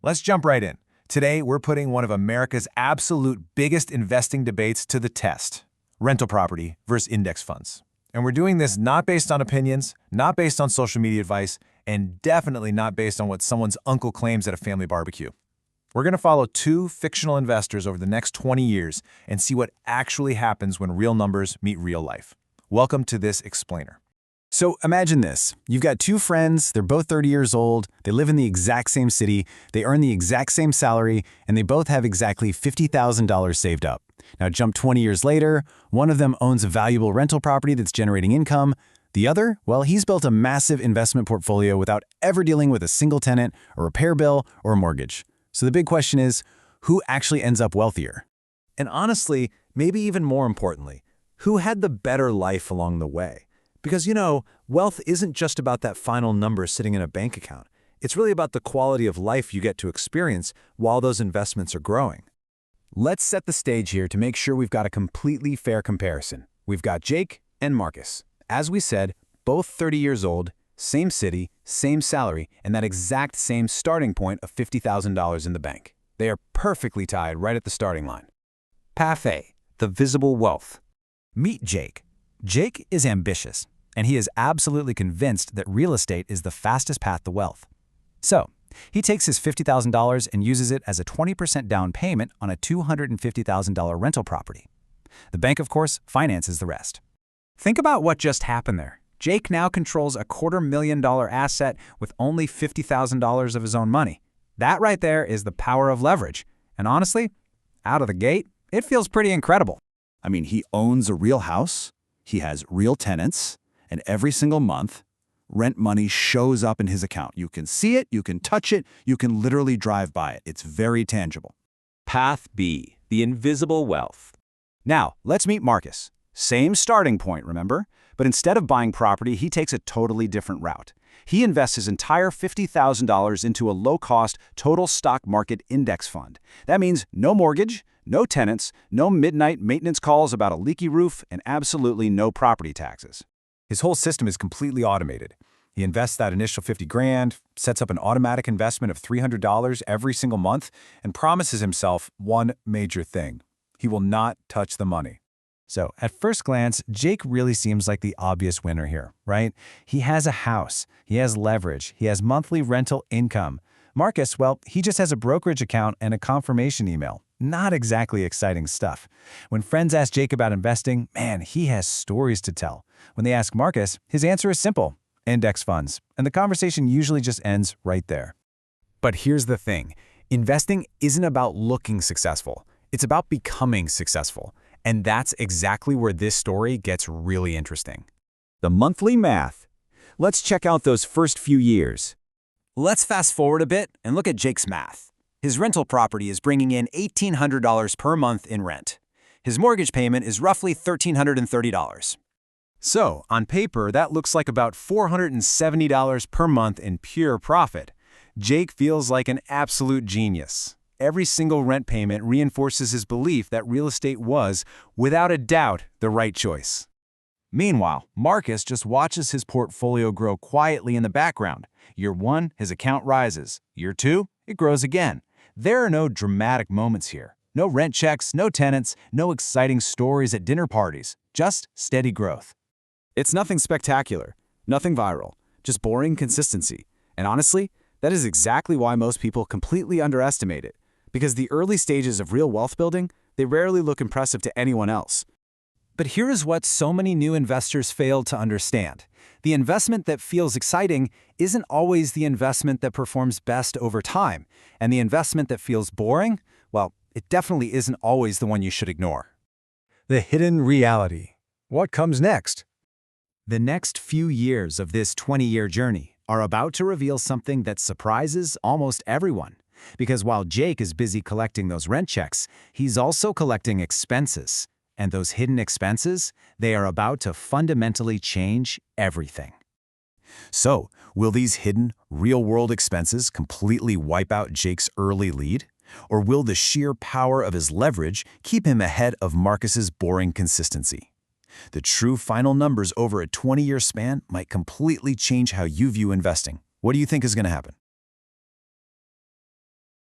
Let's jump right in. Today, we're putting one of America's absolute biggest investing debates to the test: rental property versus index funds. And we're doing this not based on opinions, not based on social media advice, and definitely not based on what someone's uncle claims at a family barbecue. We're going to follow two fictional investors over the next 20 years and see what actually happens when real numbers meet real life. Welcome to this explainer. So imagine this. You've got two friends, they're both 30 years old, they live in the exact same city, they earn the exact same salary, and they both have exactly $50,000 saved up. Now jump 20 years later, one of them owns a valuable rental property that's generating income. The other, well, he's built a massive investment portfolio without ever dealing with a single tenant, a repair bill, or a mortgage. So the big question is, who actually ends up wealthier? And honestly, maybe even more importantly, who had the better life along the way? Because, wealth isn't just about that final number sitting in a bank account. It's really about the quality of life you get to experience while those investments are growing. Let's set the stage here to make sure we've got a completely fair comparison. We've got Jake and Marcus. As we said, both 30 years old, same city, same salary, and that exact same starting point of $50,000 in the bank. They are perfectly tied right at the starting line. Path A, the visible wealth. Meet Jake. Jake is ambitious, and he is absolutely convinced that real estate is the fastest path to wealth. So, he takes his $50,000 and uses it as a 20% down payment on a $250,000 rental property. The bank, of course, finances the rest. Think about what just happened there. Jake now controls a $250,000 asset with only $50,000 of his own money. That right there is the power of leverage. And honestly, out of the gate, it feels pretty incredible. I mean, he owns a real house, he has real tenants, and every single month, rent money shows up in his account. You can see it, you can touch it, you can literally drive by it. It's very tangible. Path B, the invisible wealth. Now, let's meet Marcus. Same starting point, remember? But instead of buying property, he takes a totally different route. He invests his entire $50,000 into a low-cost total stock market index fund. That means no mortgage, no tenants, no midnight maintenance calls about a leaky roof, and absolutely no property taxes. His whole system is completely automated. He invests that initial $50,000, sets up an automatic investment of $300 every single month, and promises himself one major thing: he will not touch the money. So, at first glance, Jake really seems like the obvious winner here, right? He has a house, he has leverage, he has monthly rental income. Marcus, well, he just has a brokerage account and a confirmation email. Not exactly exciting stuff. When friends ask Jake about investing, man, he has stories to tell. When they ask Marcus, his answer is simple: index funds. And the conversation usually just ends right there. But here's the thing. Investing isn't about looking successful. It's about becoming successful. And that's exactly where this story gets really interesting. The monthly math. Let's check out those first few years. Let's fast forward a bit and look at Jake's math. His rental property is bringing in $1,800 per month in rent. His mortgage payment is roughly $1,330. So, on paper, that looks like about $470 per month in pure profit. Jake feels like an absolute genius. Every single rent payment reinforces his belief that real estate was, without a doubt, the right choice. Meanwhile, Marcus just watches his portfolio grow quietly in the background. Year 1, his account rises. Year 2, it grows again. There are no dramatic moments here. No rent checks, no tenants, no exciting stories at dinner parties. Just steady growth. It's nothing spectacular, nothing viral, just boring consistency. And honestly, that is exactly why most people completely underestimate it. Because the early stages of real wealth building, they rarely look impressive to anyone else. But here is what so many new investors fail to understand. The investment that feels exciting isn't always the investment that performs best over time. And the investment that feels boring, well, it definitely isn't always the one you should ignore. The hidden reality. What comes next? The next few years of this 20-year journey are about to reveal something that surprises almost everyone. Because while Jake is busy collecting those rent checks, he's also collecting expenses. And those hidden expenses, they are about to fundamentally change everything. So, will these hidden, real-world expenses completely wipe out Jake's early lead? Or will the sheer power of his leverage keep him ahead of Marcus's boring consistency? The true final numbers over a 20-year span might completely change how you view investing. What do you think is going to happen?